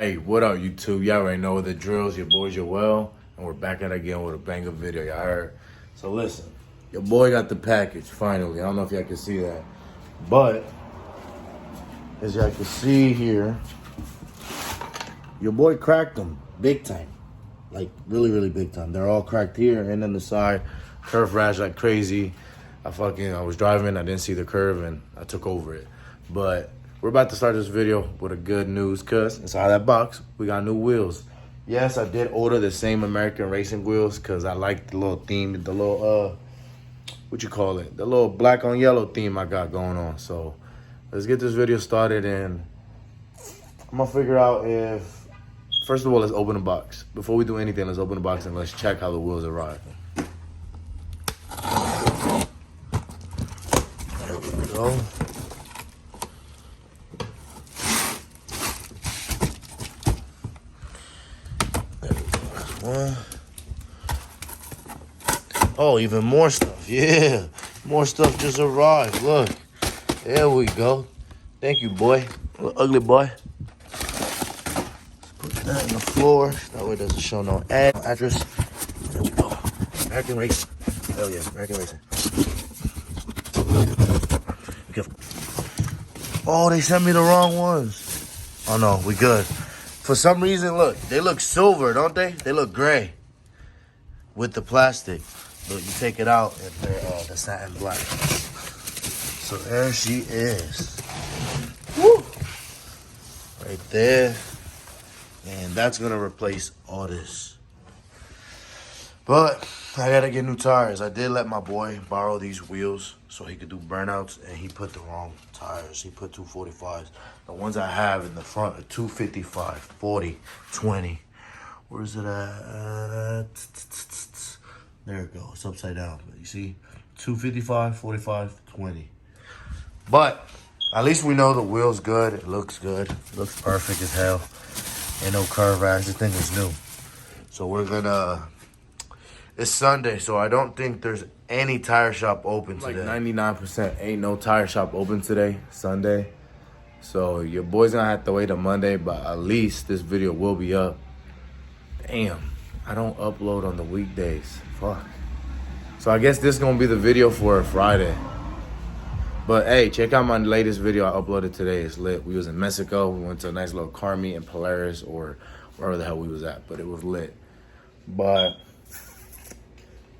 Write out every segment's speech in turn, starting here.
Hey, what up, YouTube? Y'all already know the drills. Your boys, Joel, and we're back at it again with a banger video. Y'all heard? So listen, your boy got the package finally. I don't know if y'all can see that, but as y'all can see here, your boy cracked them big time, like really big time. They're all cracked here and then the side, curve rash like crazy. I was driving, I didn't see the curve, and I took over it, but. We're about to start this video with a good news, cuz inside that box, we got new wheels. Yes, I did order the same American Racing wheels because I like the little theme, the little, what you call it? The little black on yellow theme I got going on. So let's get this video started and I'm gonna figure out if, first of all, let's open the box. Before we do anything, let's open the box and let's check how the wheels arrive. There we go. One. Oh, even more stuff. Yeah, more stuff just arrived. Look, there we go. Thank you, boy. Little ugly boy. Let's put that on the floor. That way it doesn't show no address. There we go. American Racing. Hell yeah, American Racing. Be careful. Oh, they sent me the wrong ones. Oh no, we good. For some reason, look, they look silver, don't they? They look gray with the plastic. But you take it out and they're the satin black. So there she is. Woo! Right there. And that's going to replace all this. But I got to get new tires. I did let my boy borrow these wheels so he could do burnouts, and he put the wrong tires. He put 245s. The ones I have in the front are 255, 40, 20. Where's it at? There it goes. It's upside down. But you see? 255, 45, 20. But at least we know the wheel's good. It looks good. It looks perfect as hell. Ain't no curve rash. This thing is new. So we're going to... It's Sunday, so I don't think there's any tire shop open today. Like 99% ain't no tire shop open today, Sunday. So your boy's gonna have to wait till Monday, but at least this video will be up. Damn, I don't upload on the weekdays. Fuck. So I guess this is gonna be the video for Friday. But hey, check out my latest video I uploaded today. It's lit. We was in Mexico. We went to a nice little car meet in Polaris or wherever the hell we was at, but it was lit. But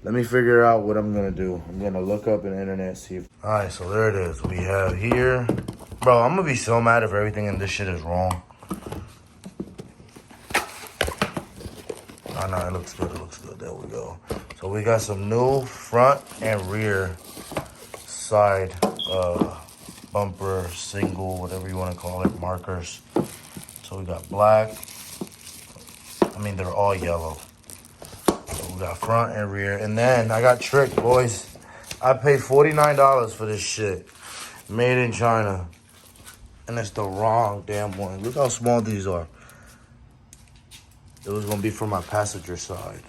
let me figure out what I'm gonna do. I'm gonna look up in the internet, see if... All right, so there it is. We have here. Bro, I'm gonna be so mad if everything in this shit is wrong. Oh, no, it looks good, it looks good. There we go. So we got some new front and rear side bumper, single, whatever you wanna call it, markers. So we got black. I mean, they're all yellow. We got front and rear. And then I got tricked, boys. I paid $49 for this shit. Made in China. And it's the wrong damn one. Look how small these are. It was going to be for my passenger side.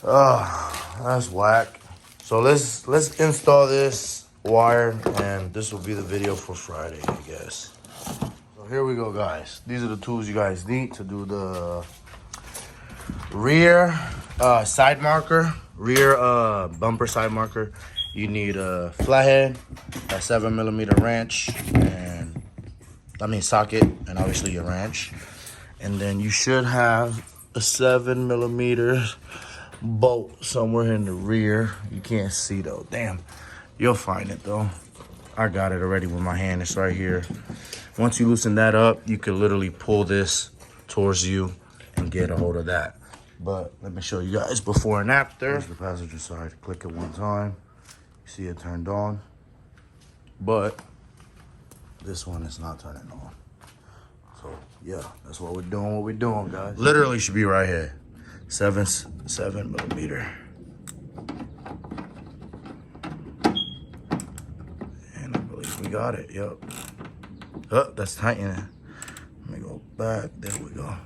That's whack. So let's install this wire. And this will be the video for Friday, I guess. So here we go, guys. These are the tools you guys need to do the... rear side marker, rear bumper side marker. You need a flathead, a 7mm wrench, and socket, and obviously your wrench. And then you should have a 7mm bolt somewhere in the rear. You can't see though. Damn, you'll find it though. I got it already with my hand. It's right here. Once you loosen that up, you can literally pull this towards you and get a hold of that. But let me show you guys before and after. Here's the passenger side. Click it one time. You see it turned on. But this one is not turning on. So yeah, that's what we're doing, guys. Literally should be right here. 7mm. And I believe we got it, yep. Oh, that's tightening. Let me go back, there we go.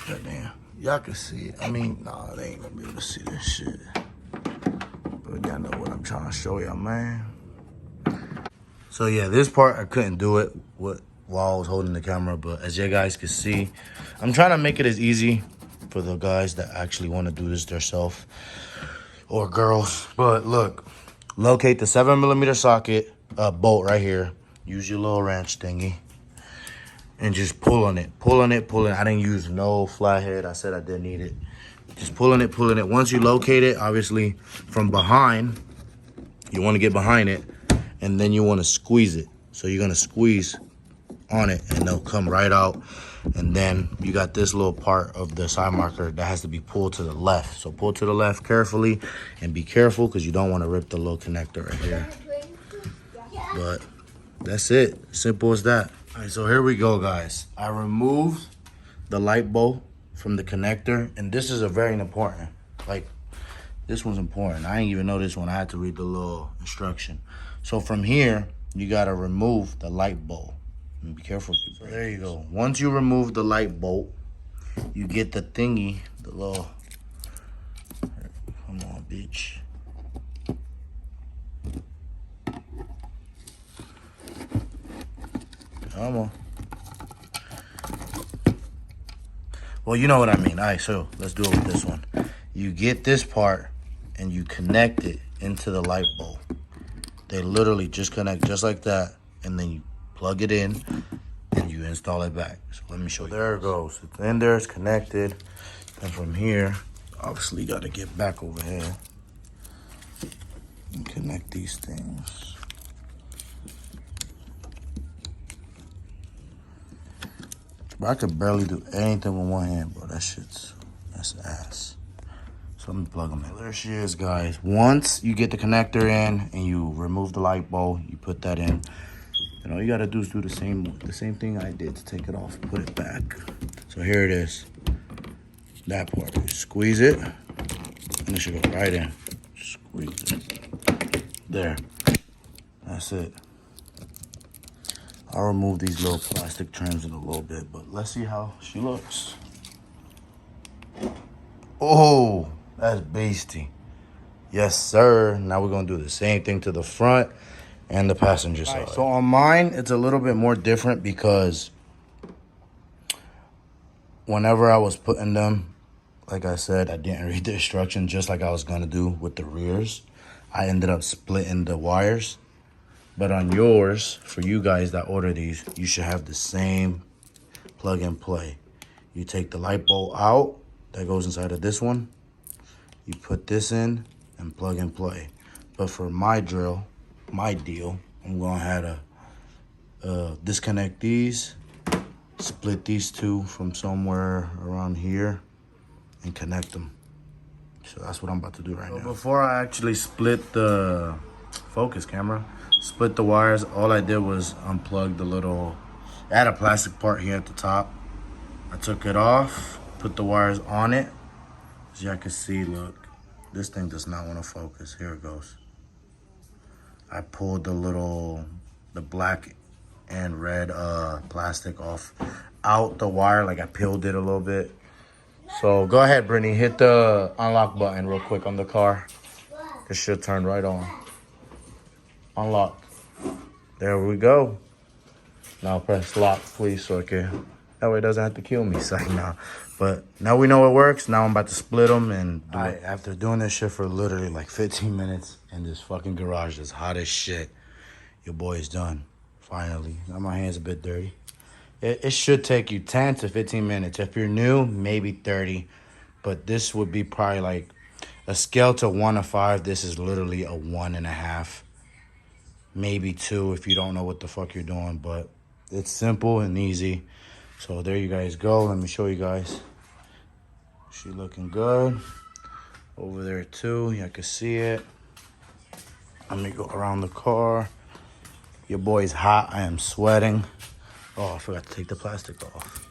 Goddamn. Y'all can see it. I mean, nah, they ain't gonna be able to see this shit. But y'all know what I'm trying to show y'all, man. So yeah, this part I couldn't do it while I was holding the camera, but as you guys can see, I'm trying to make it as easy for the guys that actually want to do this themselves, or girls. But look, locate the 7mm socket bolt right here. Use your little wrench thingy and just pull on it. I didn't use no flathead. I said I didn't need it. Just pulling it. Once you locate it, obviously from behind, you want to get behind it, and then you want to squeeze it. So you're going to squeeze on it, and they'll come right out. And then you got this little part of the side marker that has to be pulled to the left. So pull to the left carefully, and be careful because you don't want to rip the little connector right here. But that's it. Simple as that. All right, so here we go, guys. I removed the light bulb from the connector, and this is a very important. Like, this one's important. I didn't even know this one. I had to read the little instruction. So from here, you gotta remove the light bulb. And be careful. So there you go. Once you remove the light bulb, you get the thingy, the little. Come on, bitch. Come on. Well, you know what I mean. All right, so let's do it with this one. You get this part and you connect it into the light bulb. They literally just connect just like that, and then you plug it in and you install it back. So let me show you. There it goes. It's in there, it's connected. And from here, obviously got to get back over here and connect these things. But I could barely do anything with one hand, bro. That's ass. So let me plug them in. There she is, guys. Once you get the connector in and you remove the light bulb, you put that in. And all you gotta do is do the same thing I did to take it off, put it back. So here it is. That part. You squeeze it, and it should go right in. Squeeze it. There. That's it. I'll remove these little plastic trims in a little bit, but let's see how she looks. Oh, that's beastie. Yes, sir. Now we're gonna do the same thing to the front and the passenger side. Right, so on mine, it's a little bit more different because whenever I was putting them, like I said, I didn't read the instruction just like I was gonna do with the rears. I ended up splitting the wires. But on yours, for you guys that order these, you should have the same plug and play. You take the light bulb out that goes inside of this one. You put this in and plug and play. But for my deal, I'm going to have to disconnect these, split these two from somewhere around here, and connect them. So that's what I'm about to do right now. Before I actually split the focus camera, split the wires, all I did was unplug the little, I had a plastic part here at the top. I took it off, put the wires on it. As y'all can see, look, this thing does not want to focus. Here it goes. I pulled the black and red plastic off out the wire, like I peeled it a little bit. So go ahead, Brittany, hit the unlock button real quick on the car. It should turn right on. Unlock. There we go. Now press lock, please, so that way it doesn't have to kill me. So now, but now we know it works. Now I'm about to split them and do it. After doing this shit for literally like 15 minutes in this fucking garage that's hot as shit, your boy is done. Finally. Now my hand's a bit dirty. It should take you 10 to 15 minutes. If you're new, maybe 30. But this would be probably like a scale to 1 to 5. This is literally a 1.5. Maybe 2 if you don't know what the fuck you're doing. But it's simple and easy. So there you guys go. Let me show you guys. She looking good. Over there too. Y'all can see it. Let me go around the car. Your boy's hot. I am sweating. Oh, I forgot to take the plastic off.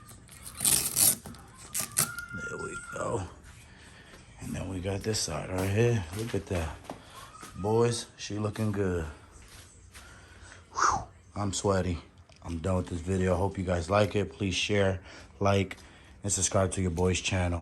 There we go. And then we got this side right here. Look at that. Boys, she looking good. Whew. I'm sweaty. I'm done with this video. I hope you guys like it. Please share, like, and subscribe to your boy's channel.